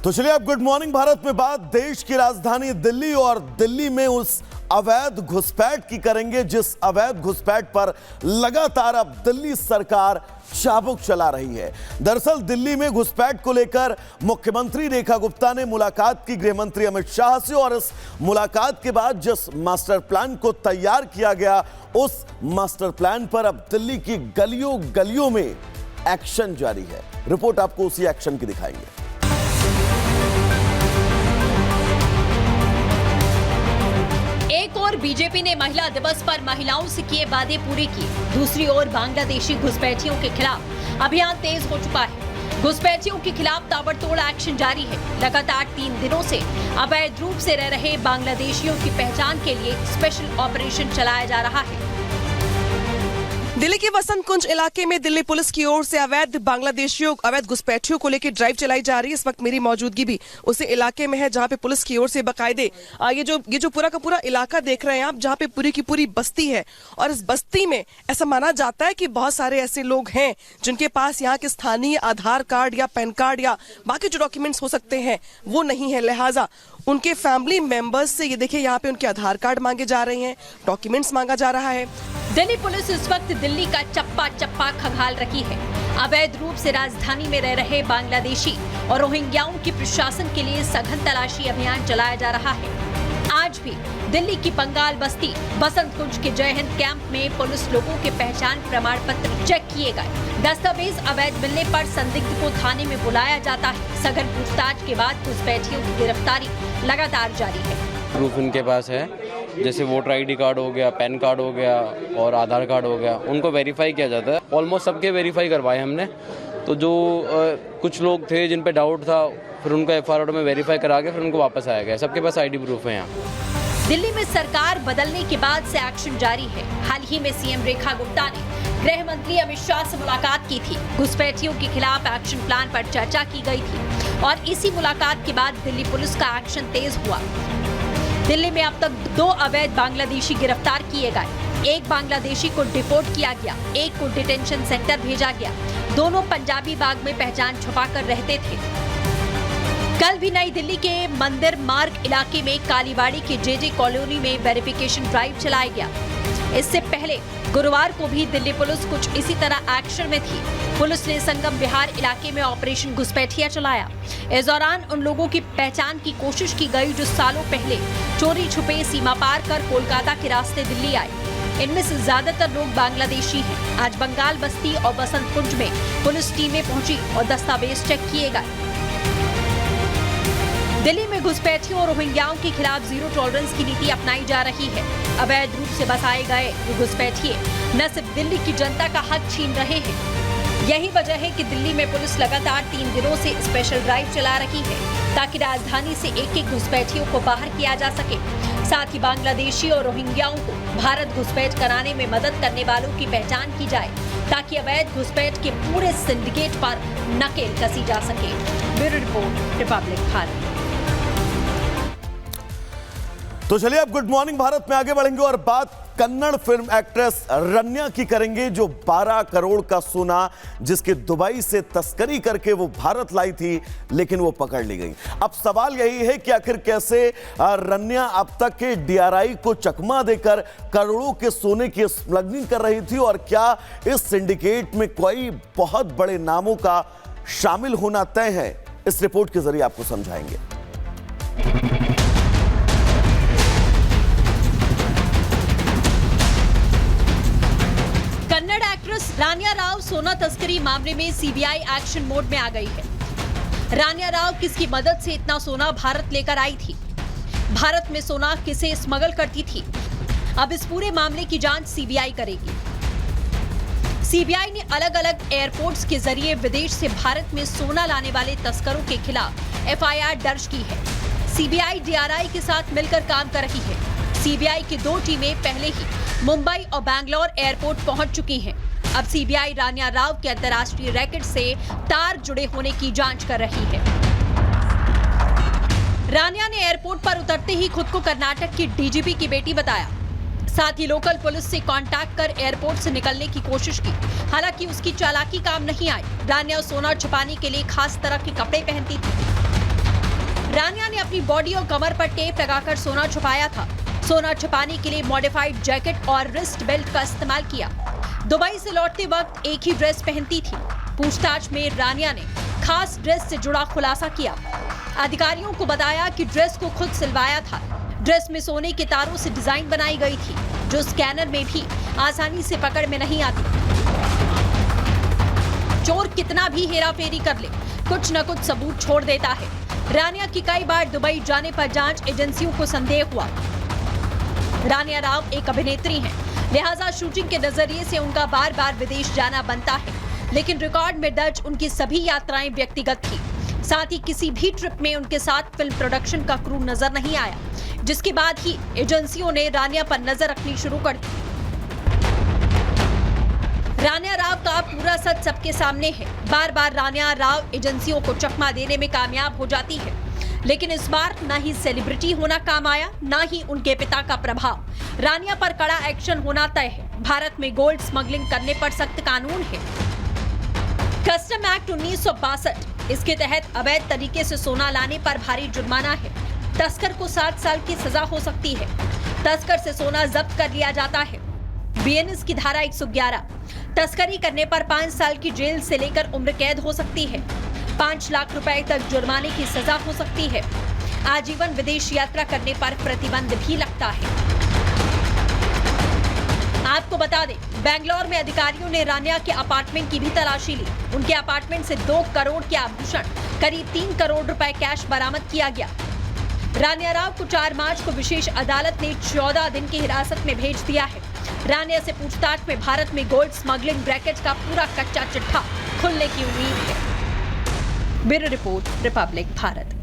तो चलिए अब गुड मॉर्निंग भारत में बात देश की राजधानी दिल्ली और दिल्ली में उस अवैध घुसपैठ की करेंगे जिस अवैध घुसपैठ पर लगातार अब दिल्ली सरकार चाबुक चला रही है। दरअसल दिल्ली में घुसपैठ को लेकर मुख्यमंत्री रेखा गुप्ता ने मुलाकात की गृह मंत्री अमित शाह से और इस मुलाकात के बाद जिस मास्टर प्लान को तैयार किया गया उस मास्टर प्लान पर अब दिल्ली की गलियों गलियों में एक्शन जारी है। रिपोर्ट आपको उसी एक्शन की दिखाएंगे। एक और बीजेपी ने महिला दिवस पर महिलाओं से किए वादे पूरे किए, दूसरी ओर बांग्लादेशी घुसपैठियों के खिलाफ अभियान तेज हो चुका है। घुसपैठियों के खिलाफ ताबड़तोड़ एक्शन जारी है। लगातार 3 दिनों से अवैध रूप से रह रहे बांग्लादेशियों की पहचान के लिए स्पेशल ऑपरेशन चलाया जा रहा है। दिल्ली के वसंत कुंज इलाके में दिल्ली पुलिस की ओर से अवैध घुसपैठियों को लेकर ड्राइव चलाई जा रही है। इस वक्त मेरी मौजूदगी भी उसी इलाके में है जहां पे पुलिस की ओर से बाकायदे ये जो पूरा का पूरा इलाका देख रहे हैं आप, जहां पे पूरी की पूरी बस्ती है और इस बस्ती में ऐसा माना जाता है कि बहुत सारे ऐसे लोग हैं जिनके पास यहाँ के स्थानीय आधार कार्ड या पैन कार्ड या बाकी जो डॉक्यूमेंट्स हो सकते हैं वो नहीं है। लिहाजा उनके फैमिली मेंबर्स से ये देखिए यहाँ पे उनके आधार कार्ड मांगे जा रहे हैं, डॉक्यूमेंट्स मांगा जा रहा है। दिल्ली पुलिस इस वक्त दिल्ली का चप्पा चप्पा खंगाल रही है। अवैध रूप से राजधानी में रह रहे बांग्लादेशी और रोहिंग्याओं की प्रशासन के लिए सघन तलाशी अभियान चलाया जा रहा है। आज भी दिल्ली की बंगाल बस्ती बसंत कुंज के जय हिंद कैंप में पुलिस लोगों के पहचान प्रमाण पत्र चेक किए गए। दस्तावेज अवैध मिलने पर संदिग्ध को थाने में बुलाया जाता है। सघन पूछताछ के बाद घुसपैठियों की गिरफ्तारी लगातार जारी है। प्रूफ उनके पास है, जैसे वोटर आईडी कार्ड हो गया, पैन कार्ड हो गया और आधार कार्ड हो गया, उनको वेरीफाई किया जाता है। ऑलमोस्ट सबके वेरीफाई करवाए हमने। तो जो कुछ लोग थे जिन पे डाउट था फिर उनको एफआईआर में वेरीफाई करा के फिर उनको वापस आया गया। सबके पास आईडी प्रूफ है यहाँ। दिल्ली में सरकार बदलने के बाद से एक्शन जारी है। हाल ही में सीएम रेखा गुप्ता ने गृह मंत्री अमित शाह से मुलाकात की थी। घुसपैठियों के खिलाफ एक्शन प्लान पर चर्चा की गई थी और इसी मुलाकात के बाद दिल्ली पुलिस का एक्शन तेज हुआ। दिल्ली में अब तक 2 अवैध बांग्लादेशी गिरफ्तार किए गए। एक बांग्लादेशी को डिपोर्ट किया गया, एक को डिटेंशन सेंटर भेजा गया। दोनों पंजाबी बाग में पहचान छुपाकर रहते थे। कल भी नई दिल्ली के मंदिर मार्ग इलाके में कालीवाड़ी के जेजे कॉलोनी में वेरिफिकेशन ड्राइव चलाया गया। इससे पहले गुरुवार को भी दिल्ली पुलिस कुछ इसी तरह एक्शन में थी। पुलिस ने संगम विहार इलाके में ऑपरेशन घुसपैठिया चलाया। इस दौरान उन लोगों की पहचान की कोशिश की गई जो सालों पहले चोरी छुपे सीमा पार कर कोलकाता के रास्ते दिल्ली आए। इनमें से ज्यादातर लोग बांग्लादेशी हैं। आज बंगाल बस्ती और बसंत कुंज में पुलिस टीमें पहुंची और दस्तावेज चेक किए गए। दिल्ली में घुसपैठियों और रोहिंग्याओं के खिलाफ जीरो टॉलरेंस की नीति अपनाई जा रही है। अवैध रूप से बसाए गए ये घुसपैठिए न सिर्फ दिल्ली की जनता का हक छीन रहे हैं। यही वजह है कि दिल्ली में पुलिस लगातार 3 दिनों से स्पेशल ड्राइव चला रही है ताकि राजधानी से एक-एक घुसपैठियों को बाहर किया जा सके। साथ ही बांग्लादेशी और रोहिंग्याओं को भारत घुसपैठ कराने में मदद करने वालों की पहचान की जाए ताकि अवैध घुसपैठ के पूरे सिंडिकेट पर नकेल कसी जा सके। Bureau report, Republic Bharat. तो चलिए अब गुड मॉर्निंग भारत में आगे बढ़ेंगे और बात कन्नड़ फिल्म एक्ट्रेस रन्या की करेंगे जो 12 करोड़ का सोना जिसके दुबई से तस्करी करके वो भारत लाई थी लेकिन वो पकड़ ली गई। अब सवाल यही है कि आखिर कैसे रन्या अब तक के डीआरआई को चकमा देकर करोड़ों के सोने की स्मगलिंग कर रही थी और क्या इस सिंडिकेट में कोई बहुत बड़े नामों का शामिल होना तय है। इस रिपोर्ट के जरिए आपको समझाएंगे। कन्नड़ एक्ट्रेस रान्या राव सोना तस्करी मामले में सीबीआई एक्शन मोड में आ गई है। रान्या राव किसकी मदद से इतना सोना भारत लेकर आई थी? भारत में सोना किसे स्मगल करती थी? अब इस पूरे मामले की जांच सीबीआई करेगी। सीबीआई ने अलग अलग एयरपोर्ट्स के जरिए विदेश से भारत में सोना लाने वाले तस्करों के खिलाफ एफआईआर दर्ज की है। सीबीआई डीआरआई के साथ मिलकर काम कर रही है। सीबीआई की 2 टीमें पहले ही मुंबई और बैंगलोर एयरपोर्ट पहुंच चुकी हैं। अब सीबीआई रान्या राव के अंतर्राष्ट्रीय रैकेट से तार जुड़े होने की जांच कर रही है। रान्या ने एयरपोर्ट पर उतरते ही खुद को कर्नाटक की डीजीपी की बेटी बताया। साथ ही लोकल पुलिस से कांटेक्ट कर एयरपोर्ट से निकलने की कोशिश की। हालांकि उसकी चालाकी काम नहीं आई। रान्या सोना छुपाने के लिए खास तरह के कपड़े पहनती थी। रानिया ने अपनी बॉडी और कमर पर टेप लगाकर सोना छुपाया था। सोना छुपाने के लिए मॉडिफाइड जैकेट और रिस्ट बेल्ट का इस्तेमाल किया। दुबई से लौटते वक्त एक ही ड्रेस पहनती थी। पूछताछ में रानिया ने खास ड्रेस से जुड़ा खुलासा किया। अधिकारियों को बताया कि ड्रेस को खुद सिलवाया था। ड्रेस में सोने के तारों से डिजाइन बनाई गई थी, जो स्कैनर में भी आसानी से पकड़ में नहीं आती। चोर कितना भी हेराफेरी कर ले, कुछ न कुछ सबूत छोड़ देता है। रानिया की कई बार दुबई जाने पर जांच एजेंसियों को संदेह हुआ। रानिया राव एक अभिनेत्री हैं, लिहाजा शूटिंग के नजरिए से उनका बार बार विदेश जाना बनता है, लेकिन रिकॉर्ड में दर्ज उनकी सभी यात्राएं व्यक्तिगत थी। साथ ही किसी भी ट्रिप में उनके साथ फिल्म प्रोडक्शन का क्रू नजर नहीं आया, जिसके बाद ही एजेंसियों ने रानिया पर नजर रखनी शुरू कर दी। रानिया राव का पूरा सच सबके सामने है। बार बार रानिया राव एजेंसियों को चकमा देने में कामयाब हो जाती है, लेकिन इस बार न ही सेलिब्रिटी होना काम आया, न ही उनके पिता का प्रभाव। रानिया पर कड़ा एक्शन होना तय है। भारत में गोल्ड स्मगलिंग करने पर सख्त कानून है। कस्टम एक्ट 1962, इसके तहत अवैध तरीके से सोना लाने पर भारी जुर्माना है। तस्कर को 7 साल की सजा हो सकती है। तस्कर से सोना जब्त कर लिया जाता है। बीएनएस की धारा 111, तस्करी करने पर 5 साल की जेल से लेकर उम्र कैद हो सकती है। 5 लाख रुपए तक जुर्माने की सजा हो सकती है। आजीवन विदेश यात्रा करने पर प्रतिबंध भी लगता है। आपको बता दें, बेंगलोर में अधिकारियों ने रानिया के अपार्टमेंट की भी तलाशी ली। उनके अपार्टमेंट से 2 करोड़ के आभूषण, करीब 3 करोड़ रुपए कैश बरामद किया गया। रानिया राव को 4 मार्च को विशेष अदालत ने 14 दिन की हिरासत में भेज दिया है। रानिया से पूछताछ में भारत में गोल्ड स्मगलिंग रैकेट का पूरा कच्चा चिट्ठा खुलने की उम्मीद है। Bureau report, Republic Bharat.